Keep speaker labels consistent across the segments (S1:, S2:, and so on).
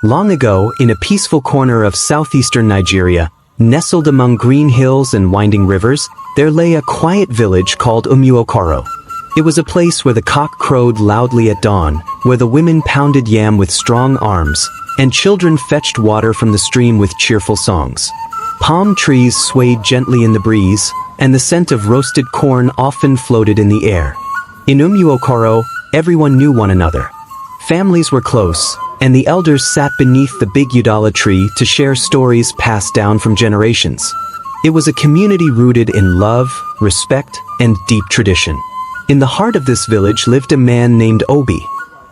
S1: Long ago, in a peaceful corner of southeastern Nigeria, nestled among green hills and winding rivers, there lay a quiet village called Umuokoro. It was a place where the cock crowed loudly at dawn, where the women pounded yam with strong arms, and children fetched water from the stream with cheerful songs. Palm trees swayed gently in the breeze, and the scent of roasted corn often floated in the air. In Umuokoro, everyone knew one another. Families were close, and the elders sat beneath the big udala tree to share stories passed down from generations. It was a community rooted in love, respect, and deep tradition. In the heart of this village lived a man named Obi.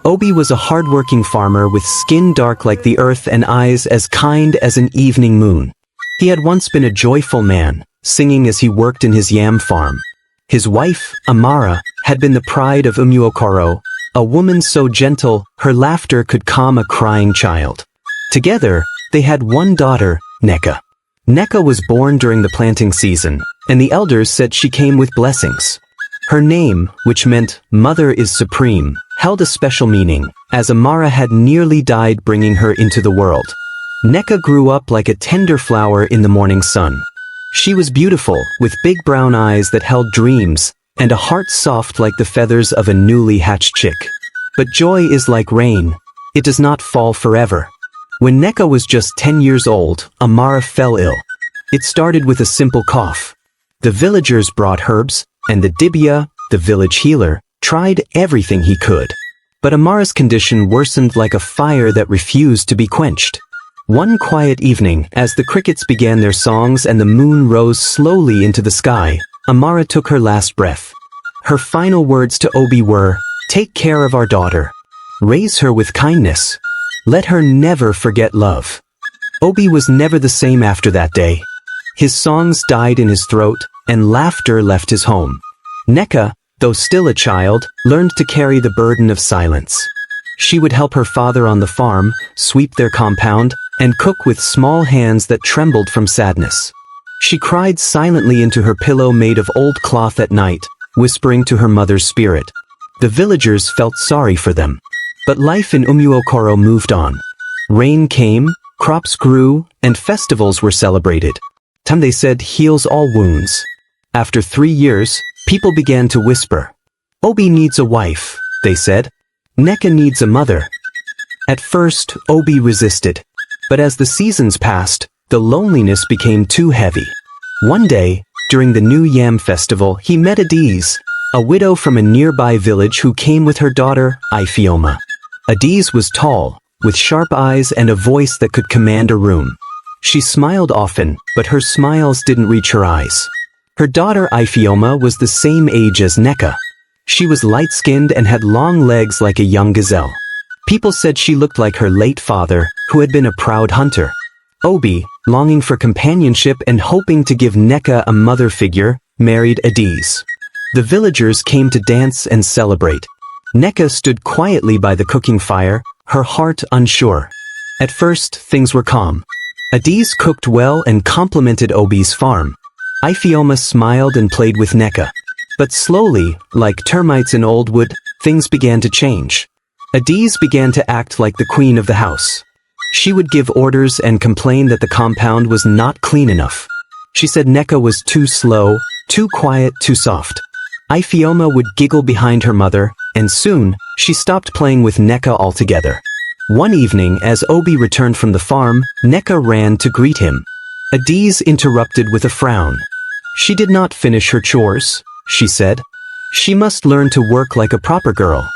S1: Obi was a hard-working farmer with skin dark like the earth and eyes as kind as an evening moon. He had once been a joyful man, singing as he worked in his yam farm. His wife, Amara, had been the pride of Umuokoro, a woman so gentle her laughter could calm a crying child. Together, they had one daughter, Nneka. Nneka was born during the planting season, and the elders said she came with blessings. Her name, which meant Mother is Supreme, held a special meaning, as Amara had nearly died bringing her into the world. Nneka grew up like a tender flower in the morning sun. She was beautiful, with big brown eyes that held dreams, and a heart soft like the feathers of a newly hatched chick. But joy is like rain. It does not fall forever. When Nneka was just 10 years old, Amara fell ill. It started with a simple cough. The villagers brought herbs, and the dibia, the village healer, tried everything he could. But Amara's condition worsened like a fire that refused to be quenched. One quiet evening, as the crickets began their songs and the moon rose slowly into the sky, Amara took her last breath. Her final words to Obi were, "Take care of our daughter. Raise her with kindness. Let her never forget love." Obi was never the same after that day. His songs died in his throat, and laughter left his home. Nneka, though still a child, learned to carry the burden of silence. She would help her father on the farm, sweep their compound, and cook with small hands that trembled from sadness. She cried silently into her pillow made of old cloth at night, whispering to her mother's spirit. The villagers felt sorry for them. But life in Umuokoro moved on. Rain came, crops grew, and festivals were celebrated. Time, they said, heals all wounds. After 3 years, people began to whisper. Obi needs a wife, they said. Nneka needs a mother. At first, Obi resisted. But as the seasons passed, the loneliness became too heavy. One day, during the New Yam Festival, he met Adiz, a widow from a nearby village who came with her daughter, Ifeoma. Adiz was tall, with sharp eyes and a voice that could command a room. She smiled often, but her smiles didn't reach her eyes. Her daughter Ifeoma was the same age as Nneka. She was light-skinned and had long legs like a young gazelle. People said she looked like her late father, who had been a proud hunter. Obi, longing for companionship and hoping to give Nneka a mother figure, married Adiz. The villagers came to dance and celebrate. Nneka stood quietly by the cooking fire, her heart unsure. At first, things were calm. Adiz cooked well and complimented Obi's farm. Ifeoma smiled and played with Nneka. But slowly, like termites in old wood, things began to change. Adiz began to act like the queen of the house. She would give orders and complain that the compound was not clean enough. She said Nneka was too slow, too quiet, too soft. Ifeoma would giggle behind her mother, and soon, she stopped playing with Nneka altogether. One evening, as Obi returned from the farm, Nneka ran to greet him. Adiz interrupted with a frown. She did not finish her chores, she said. She must learn to work like a proper girl.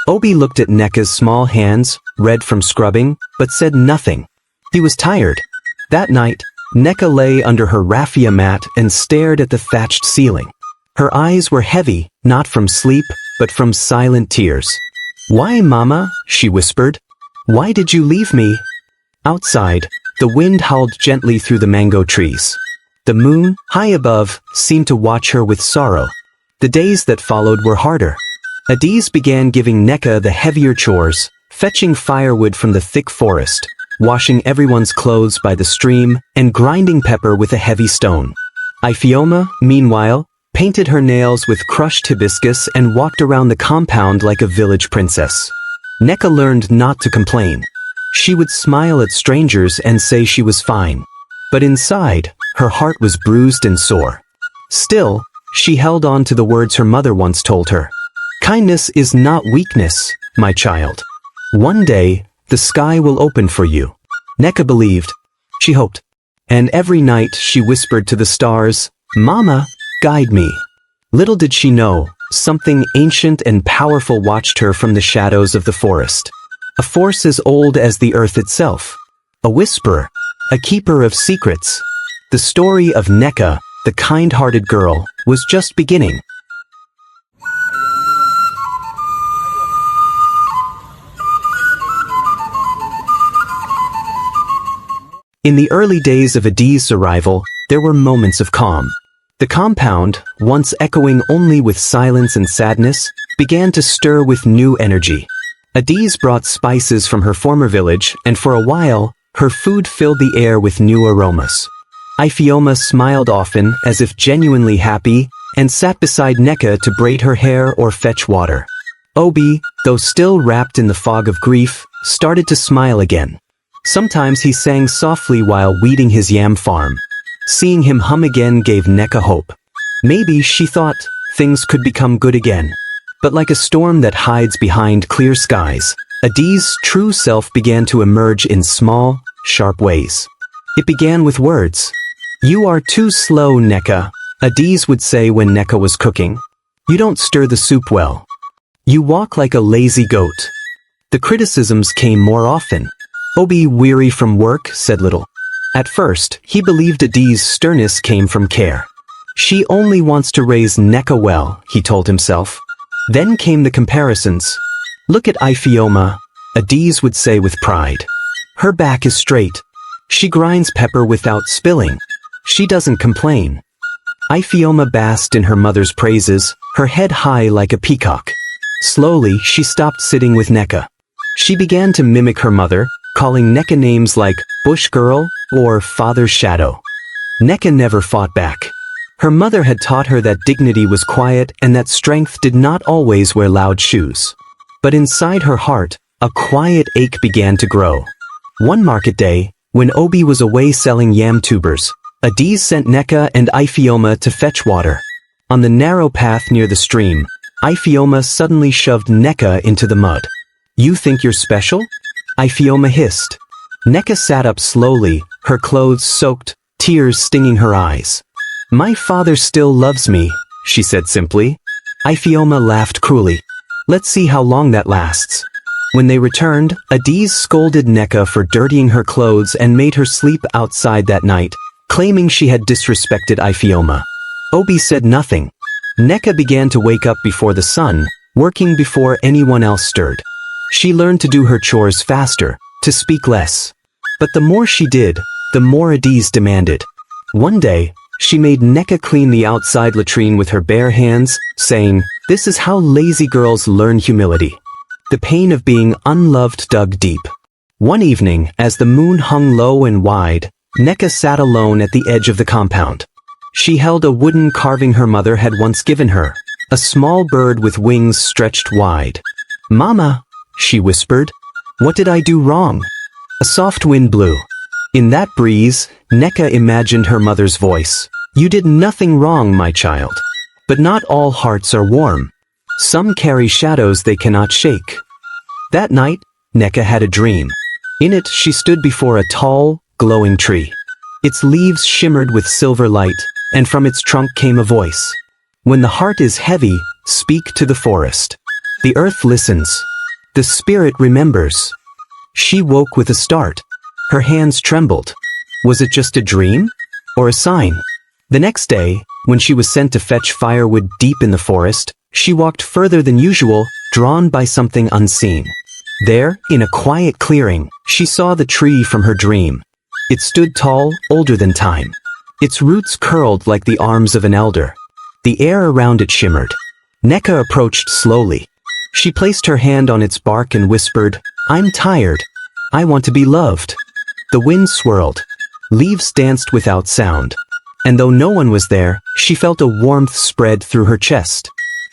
S1: Obi looked at Nneka's small hands, red from scrubbing, but said nothing. He was tired. That night, Nneka lay under her raffia mat and stared at the thatched ceiling. Her eyes were heavy, not from sleep, but from silent tears. "Why, Mama?" she whispered. "Why did you leave me?" Outside, the wind howled gently through the mango trees. The moon, high above, seemed to watch her with sorrow. The days that followed were harder. Adiz began giving Nneka the heavier chores, fetching firewood from the thick forest, washing everyone's clothes by the stream, and grinding pepper with a heavy stone. Ifeoma, meanwhile, painted her nails with crushed hibiscus and walked around the compound like a village princess. Nneka learned not to complain. She would smile at strangers and say she was fine. But inside, her heart was bruised and sore. Still, she held on to the words her mother once told her. Kindness is not weakness, my child. One day, the sky will open for you. Nneka believed. She hoped. And every night she whispered to the stars, Mama, guide me. Little did she know, something ancient and powerful watched her from the shadows of the forest. A force as old as the earth itself. A whisperer. A keeper of secrets. The story of Nneka, the kind-hearted girl, was just beginning. In the early days of Adi's arrival, there were moments of calm. The compound, once echoing only with silence and sadness, began to stir with new energy. Adi's brought spices from her former village, and for a while, her food filled the air with new aromas. Ifeoma smiled often, as if genuinely happy, and sat beside Nneka to braid her hair or fetch water. Obi, though still wrapped in the fog of grief, started to smile again. Sometimes he sang softly while weeding his yam farm. Seeing him hum again gave Nneka hope. Maybe, she thought, things could become good again. But like a storm that hides behind clear skies, Adi's true self began to emerge in small, sharp ways. It began with words. You are too slow, Nneka, Adi's would say when Nneka was cooking. You don't stir the soup well. You walk like a lazy goat. The criticisms came more often. Obi, weary from work, said little. At first, he believed Adi's sternness came from care. She only wants to raise Nneka well, he told himself. Then came the comparisons. Look at Ifeoma, Adi's would say with pride. Her back is straight. She grinds pepper without spilling. She doesn't complain. Ifeoma basked in her mother's praises, her head high like a peacock. Slowly, she stopped sitting with Nneka. She began to mimic her mother, calling Nneka names like Bush Girl or Father's Shadow. Nneka never fought back. Her mother had taught her that dignity was quiet and that strength did not always wear loud shoes. But inside her heart, a quiet ache began to grow. One market day, when Obi was away selling yam tubers, Adi sent Nneka and Ifeoma to fetch water. On the narrow path near the stream, Ifeoma suddenly shoved Nneka into the mud. You think you're special? Ifeoma hissed. Nneka sat up slowly, her clothes soaked, tears stinging her eyes. My father still loves me, she said simply. Ifeoma laughed cruelly. Let's see how long that lasts. When they returned, Adiz scolded Nneka for dirtying her clothes and made her sleep outside that night, claiming she had disrespected Ifeoma. Obi said nothing. Nneka began to wake up before the sun, working before anyone else stirred. She learned to do her chores faster, to speak less. But the more she did, the more Adiz demanded. One day, she made Nneka clean the outside latrine with her bare hands, saying, "This is how lazy girls learn humility." The pain of being unloved dug deep. One evening, as the moon hung low and wide, Nneka sat alone at the edge of the compound. She held a wooden carving her mother had once given her, a small bird with wings stretched wide. "Mama," she whispered, "what did I do wrong?" A soft wind blew. In that breeze, Nneka imagined her mother's voice. "You did nothing wrong, my child. But not all hearts are warm. Some carry shadows they cannot shake." That night, Nneka had a dream. In it, she stood before a tall, glowing tree. Its leaves shimmered with silver light, and from its trunk came a voice. "When the heart is heavy, speak to the forest. The earth listens. The spirit remembers." She woke with a start. Her hands trembled. Was it just a dream? Or a sign? The next day, when she was sent to fetch firewood deep in the forest, she walked further than usual, drawn by something unseen. There, in a quiet clearing, she saw the tree from her dream. It stood tall, older than time. Its roots curled like the arms of an elder. The air around it shimmered. Nneka approached slowly. She placed her hand on its bark and whispered, "I'm tired. I want to be loved." The wind swirled. Leaves danced without sound. And though no one was there, she felt a warmth spread through her chest.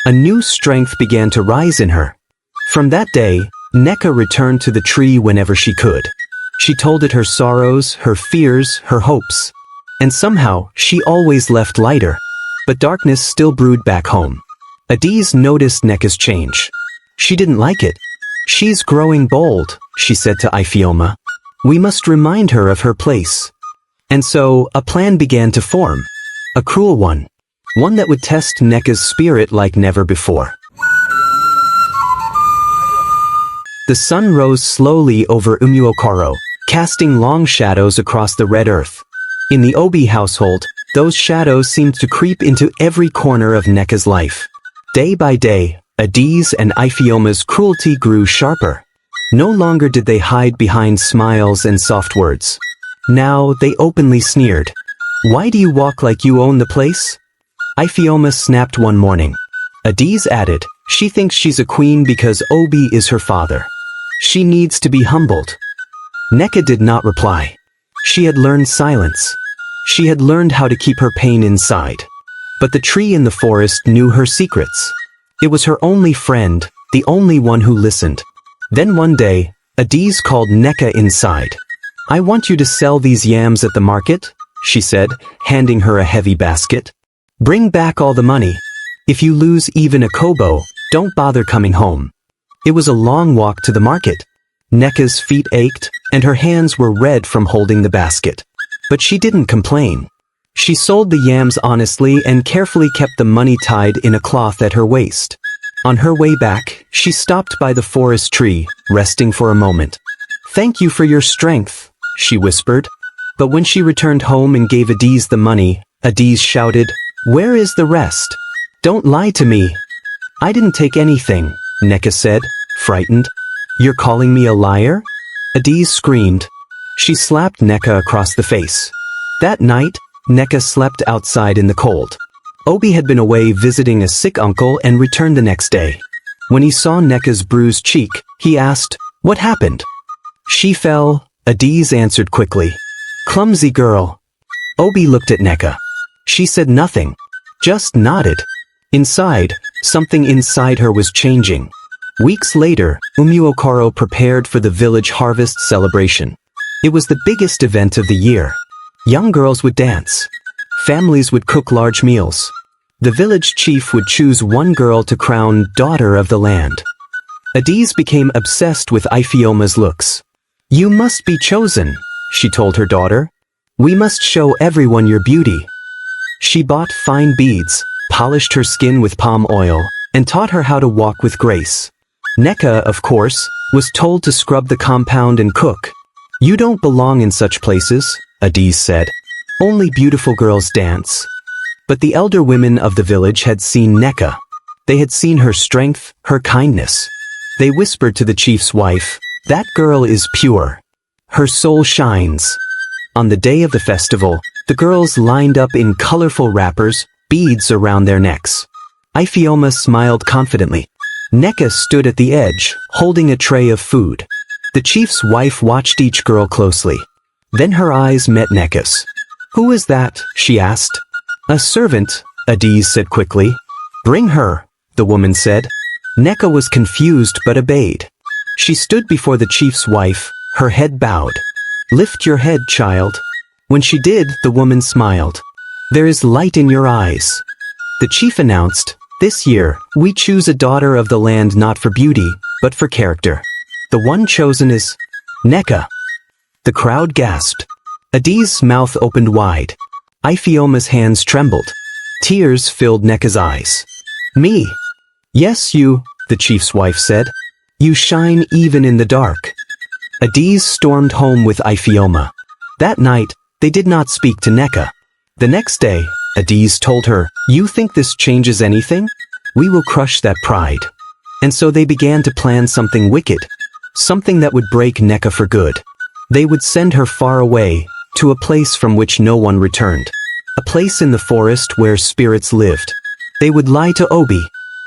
S1: A new strength began to rise in her. From that day, Nneka returned to the tree whenever she could. She told it her sorrows, her fears, her hopes. And somehow, she always left lighter. But darkness still brewed back home. Adiz noticed Nneka's change. She didn't like it. "She's growing bold," she said to Ifeoma. "We must remind her of her place." And so, a plan began to form. A cruel one. One that would test Nneka's spirit like never before. The sun rose slowly over Umuokoro, casting long shadows across the red earth. In the Obi household, those shadows seemed to creep into every corner of Nneka's life. Day by day, Adiz and Ifeoma's cruelty grew sharper. No longer did they hide behind smiles and soft words. Now they openly sneered. "Why do you walk like you own the place?" Ifeoma snapped one morning. Adiz added, "She thinks she's a queen because Obi is her father. She needs to be humbled." Nneka did not reply. She had learned silence. She had learned how to keep her pain inside. But the tree in the forest knew her secrets. It was her only friend, the only one who listened. Then one day, Adiz called Nneka inside. "I want you to sell these yams at the market," she said, handing her a heavy basket. "Bring back all the money. If you lose even a kobo, don't bother coming home." It was a long walk to the market. Nneka's feet ached, and her hands were red from holding the basket. But she didn't complain. She sold the yams honestly and carefully kept the money tied in a cloth at her waist. On her way back, she stopped by the forest tree, resting for a moment. "Thank you for your strength," she whispered. But when she returned home and gave Adiz the money, Adiz shouted, "Where is the rest? Don't lie to me." "I didn't take anything," Nneka said, frightened. "You're calling me a liar?" Adiz screamed. She slapped Nneka across the face. That night, Nneka slept outside in the cold. Obi had been away visiting a sick uncle and returned the next day. When he saw Nneka's bruised cheek, he asked, "What happened?" "She fell," Adiz answered quickly. "Clumsy girl." Obi looked at Nneka. She said nothing, just nodded. Inside, something inside her was changing. Weeks later, Umuokoro prepared for the village harvest celebration. It was the biggest event of the year. Young girls would dance. Families would cook large meals. The village chief would choose one girl to crown daughter of the land. Adiz became obsessed with Ifeoma's looks. "You must be chosen," she told her daughter. "We must show everyone your beauty." She bought fine beads, polished her skin with palm oil, and taught her how to walk with grace. Nneka, of course, was told to scrub the compound and cook. "You don't belong in such places," Adiz said. "Only beautiful girls dance." But the elder women of the village had seen Nneka. They had seen her strength, her kindness. They whispered to the chief's wife, "That girl is pure. Her soul shines." On the day of the festival, the girls lined up in colorful wrappers, beads around their necks. Ifeoma smiled confidently. Nneka stood at the edge, holding a tray of food. The chief's wife watched each girl closely. Then her eyes met Nneka's. "Who is that?" she asked. "A servant," Adiz said quickly. "Bring her," the woman said. Nneka was confused but obeyed. She stood before the chief's wife, her head bowed. "Lift your head, child." When she did, the woman smiled. "There is light in your eyes." The chief announced, "This year, we choose a daughter of the land not for beauty, but for character. The one chosen is Nneka." The crowd gasped. Adiz's mouth opened wide. Ifeoma's hands trembled. Tears filled Nneka's eyes. "Me?" "Yes, you," the chief's wife said. "You shine even in the dark." Adiz stormed home with Ifeoma. That night, they did not speak to Nneka. The next day, Adiz told her, "You think this changes anything? We will crush that pride." And so they began to plan something wicked. Something that would break Nneka for good. They would send her far away, to a place from which no one returned. A place in the forest where spirits lived. They would lie to Obi.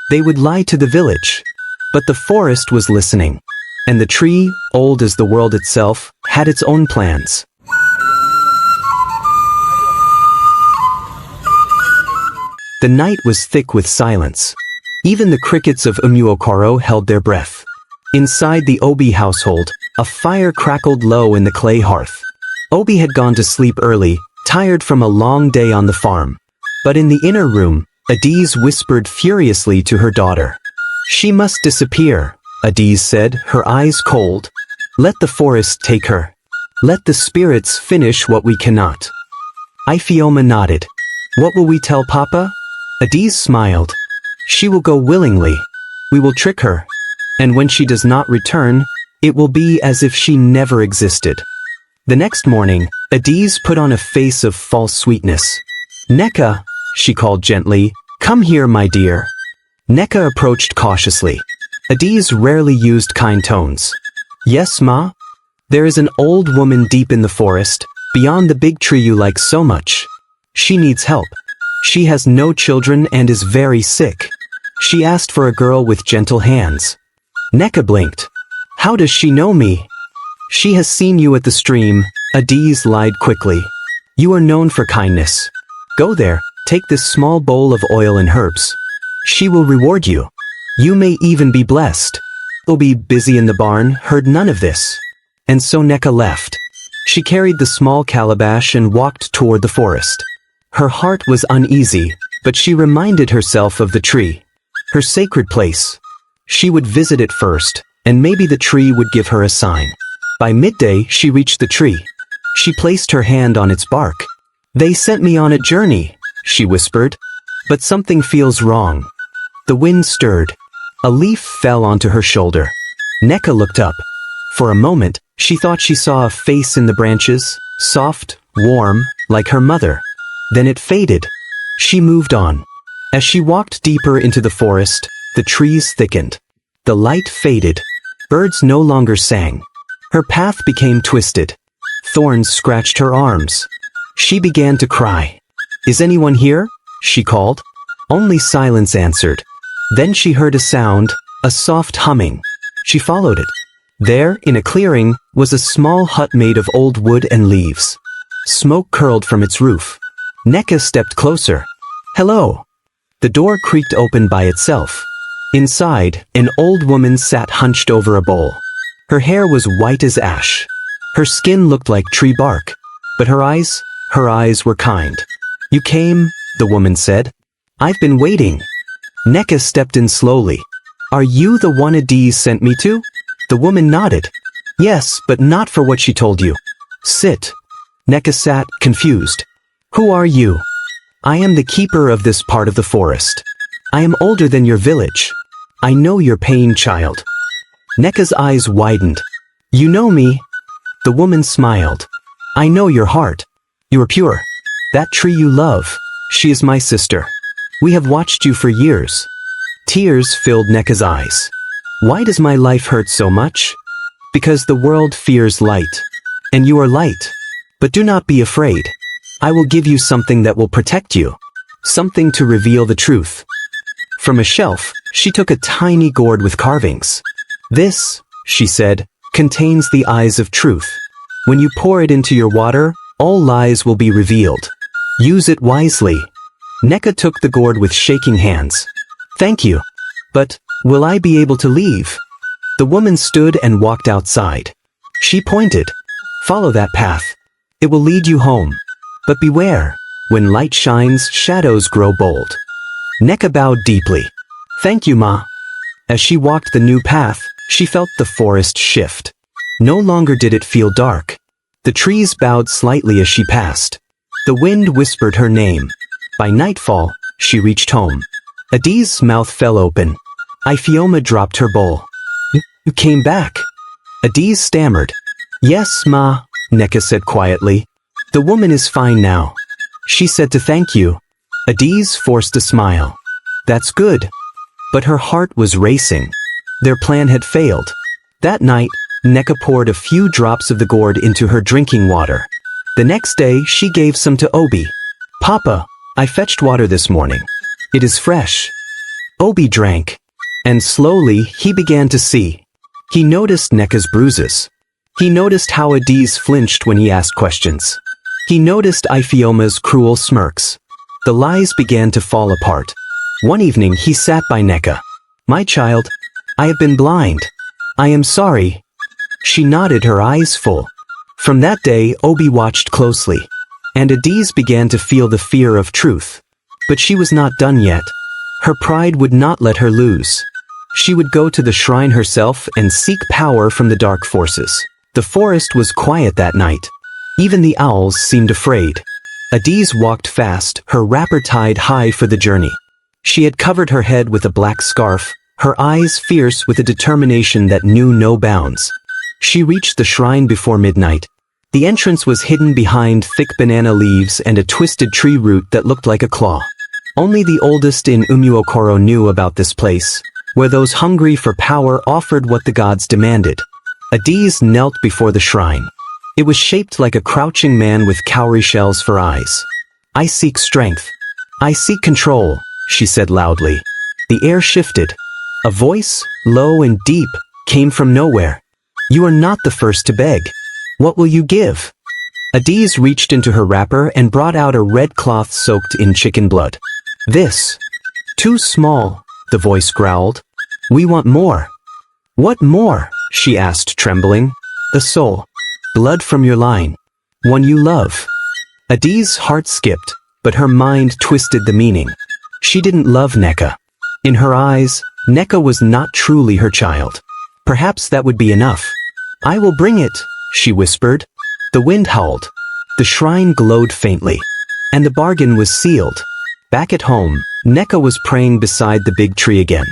S1: They would lie to the village. But the forest was listening. And the tree, old as the world itself, had its own plans. The night was thick with silence. Even the crickets of Umuokoro held their breath. Inside the Obi household, a fire crackled low in the clay hearth. Obi had gone to sleep early, tired from a long day on the farm. But in the inner room, Adiz whispered furiously to her daughter. "She must disappear," Adiz said, her eyes cold. "Let the forest take her. Let the spirits finish what we cannot." Ifeoma nodded. "What will we tell Papa?" Adiz smiled. "She will go willingly. We will trick her. And when she does not return, it will be as if she never existed." The next morning, Adiz put on a face of false sweetness. "Nneka," she called gently, "come here, my dear." Nneka approached cautiously. Adiz rarely used kind tones. "Yes, Ma? There is an old woman deep in the forest, beyond the big tree you like so much. She needs help. She has no children and is very sick. She asked for a girl with gentle hands." Nneka blinked. "How does she know me?" "She has seen you at the stream," Adiz lied quickly. "You are known for kindness. Go there, take this small bowl of oil and herbs. She will reward you. You may even be blessed." Obi, busy in the barn, heard none of this. And so Nneka left. She carried the small calabash and walked toward the forest. Her heart was uneasy, but she reminded herself of the tree. Her sacred place. She would visit it first, and maybe the tree would give her a sign. By midday, she reached the tree. She placed her hand on its bark. "They sent me on a journey," she whispered. "But something feels wrong." The wind stirred. A leaf fell onto her shoulder. Nneka looked up. For a moment, she thought she saw a face in the branches, soft, warm, like her mother. Then it faded. She moved on. As she walked deeper into the forest, the trees thickened. The light faded. Birds no longer sang. Her path became twisted. Thorns scratched her arms. She began to cry. "Is anyone here?" she called. Only silence answered. Then she heard a sound, a soft humming. She followed it. There, in a clearing, was a small hut made of old wood and leaves. Smoke curled from its roof. Nneka stepped closer. "Hello." The door creaked open by itself. Inside, an old woman sat hunched over a bowl. Her hair was white as ash. Her skin looked like tree bark. But her eyes were kind. "You came," the woman said. "I've been waiting." Nneka stepped in slowly. "Are you the one Adiz sent me to?" The woman nodded. "Yes, but not for what she told you." "Sit." Nneka sat, confused. "Who are you?" "I am the keeper of this part of the forest. I am older than your village. I know your pain, child." Nneka's eyes widened. "You know me?" The woman smiled. "I know your heart. You are pure. That tree you love, she is my sister. We have watched you for years." Tears filled Nneka's eyes. "Why does my life hurt so much?" "Because the world fears light. And you are light. But do not be afraid. I will give you something that will protect you. Something to reveal the truth." From a shelf, she took a tiny gourd with carvings. "This," she said, "contains the eyes of truth. When you pour it into your water, all lies will be revealed. Use it wisely." Nneka took the gourd with shaking hands. "Thank you. But, will I be able to leave?" The woman stood and walked outside. She pointed. "Follow that path. It will lead you home. But beware, when light shines, shadows grow bold." Nneka bowed deeply. "Thank you, Ma." As she walked the new path, she felt the forest shift. No longer did it feel dark. The trees bowed slightly as she passed. The wind whispered her name. By nightfall, she reached home. Adiz's mouth fell open. Ifeoma dropped her bowl. "You came back?" Adiz stammered. "Yes, Ma," Nneka said quietly. "The woman is fine now. She said to thank you." Adiz forced a smile. "That's good." But her heart was racing. Their plan had failed. That night, Nneka poured a few drops of the gourd into her drinking water. The next day, she gave some to Obi. "Papa, I fetched water this morning. It is fresh." Obi drank. And slowly, he began to see. He noticed Nneka's bruises. He noticed how Adiz flinched when he asked questions. He noticed Ifeoma's cruel smirks. The lies began to fall apart. One evening, he sat by Nneka. "My child, I have been blind. I am sorry. She nodded, her eyes full. From that day, Obi watched closely. And Adiz began to feel the fear of truth. But she was not done yet. Her pride would not let her lose. She would go to the shrine herself and seek power from the dark forces. The forest was quiet that night. Even the owls seemed afraid. Adiz walked fast, her wrapper tied high for the journey. She had covered her head with a black scarf, her eyes fierce with a determination that knew no bounds. She reached the shrine before midnight. The entrance was hidden behind thick banana leaves and a twisted tree root that looked like a claw. Only the oldest in Umuokoro knew about this place, where those hungry for power offered what the gods demanded. Adiz knelt before the shrine. It was shaped like a crouching man with cowrie shells for eyes. I seek strength. I seek control, she said loudly. The air shifted. A voice, low and deep, came from nowhere. You are not the first to beg. What will you give? Adiz reached into her wrapper and brought out a red cloth soaked in chicken blood. This. Too small, the voice growled. We want more. What more? She asked, trembling. The soul. Blood from your line. One you love. Adiz's heart skipped, but her mind twisted the meaning. She didn't love Nneka. In her eyes, Nneka was not truly her child. Perhaps that would be enough. I will bring it, she whispered. The wind howled. The shrine glowed faintly. And the bargain was sealed. Back at home, Nneka was praying beside the big tree again.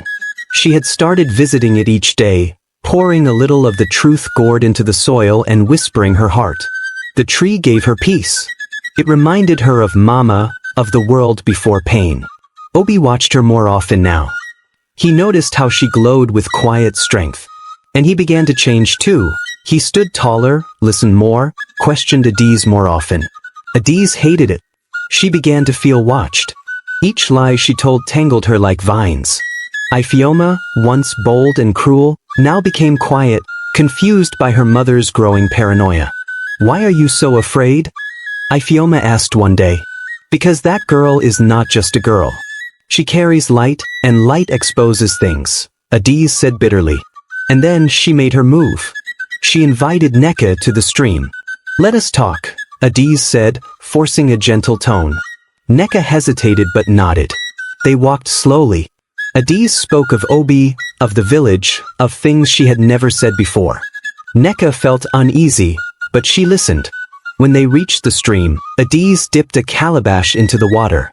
S1: She had started visiting it each day, pouring a little of the truth gourd into the soil and whispering her heart. The tree gave her peace. It reminded her of Mama, of the world before pain. Obi watched her more often now. He noticed how she glowed with quiet strength. And he began to change too. He stood taller, listened more, questioned Adiz more often. Adiz hated it. She began to feel watched. Each lie she told tangled her like vines. Ifeoma, once bold and cruel, now became quiet, confused by her mother's growing paranoia. Why are you so afraid? Ifeoma asked one day. Because that girl is not just a girl. She carries light, and light exposes things, Adiz said bitterly. And then she made her move. She invited Nneka to the stream. Let us talk, Adiz said, forcing a gentle tone. Nneka hesitated but nodded. They walked slowly. Adiz spoke of Obi, of the village, of things she had never said before. Nneka felt uneasy, but she listened. When they reached the stream, Adiz dipped a calabash into the water.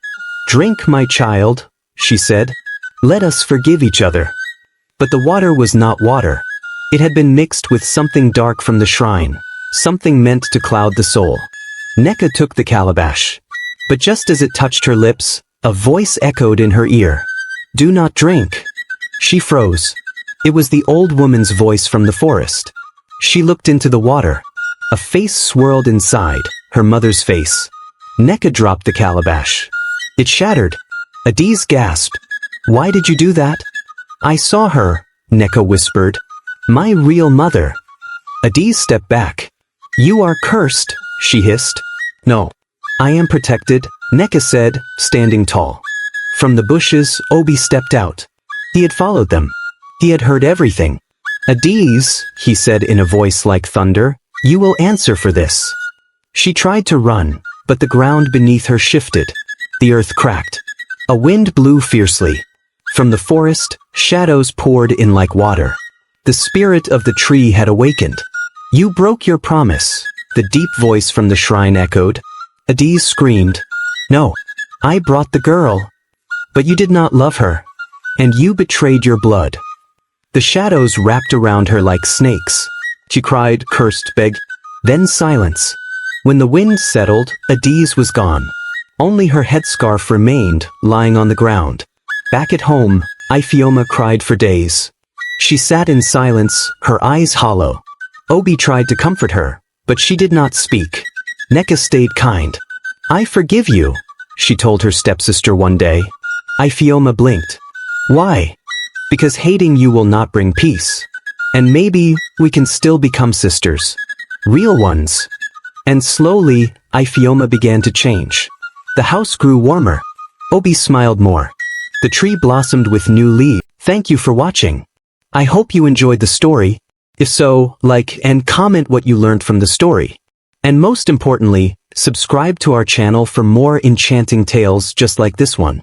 S1: Drink, my child, she said. Let us forgive each other. But the water was not water. It had been mixed with something dark from the shrine, something meant to cloud the soul. Nneka took the calabash. But just as it touched her lips, a voice echoed in her ear. Do not drink. She froze. It was the old woman's voice from the forest. She looked into the water. A face swirled inside, her mother's face. Nneka dropped the calabash. It shattered. Adiz gasped. Why did you do that? I saw her, Nneka whispered. My real mother. Adiz stepped back. You are cursed, she hissed. No. I am protected, Nneka said, standing tall. From the bushes, Obi stepped out. He had followed them. He had heard everything. Adiz, he said in a voice like thunder, you will answer for this. She tried to run, but the ground beneath her shifted. The earth cracked. A wind blew fiercely. From the forest, shadows poured in like water. The spirit of the tree had awakened. You broke your promise, the deep voice from the shrine echoed. Adiz screamed. No, I brought the girl. But you did not love her. And you betrayed your blood. The shadows wrapped around her like snakes. She cried, cursed, begged. Then silence. When the wind settled, Adiz was gone. Only her headscarf remained, lying on the ground. Back at home, Ifeoma cried for days. She sat in silence, her eyes hollow. Obi tried to comfort her, but she did not speak. Nneka stayed kind. I forgive you, she told her stepsister one day. Ifeoma blinked. Why? Because hating you will not bring peace. And maybe we can still become sisters. Real ones. And slowly, Ifeoma began to change. The house grew warmer. Obi smiled more. The tree blossomed with new leaves. Thank you for watching. I hope you enjoyed the story. If so, like and comment what you learned from the story. And most importantly, subscribe to our channel for more enchanting tales just like this one.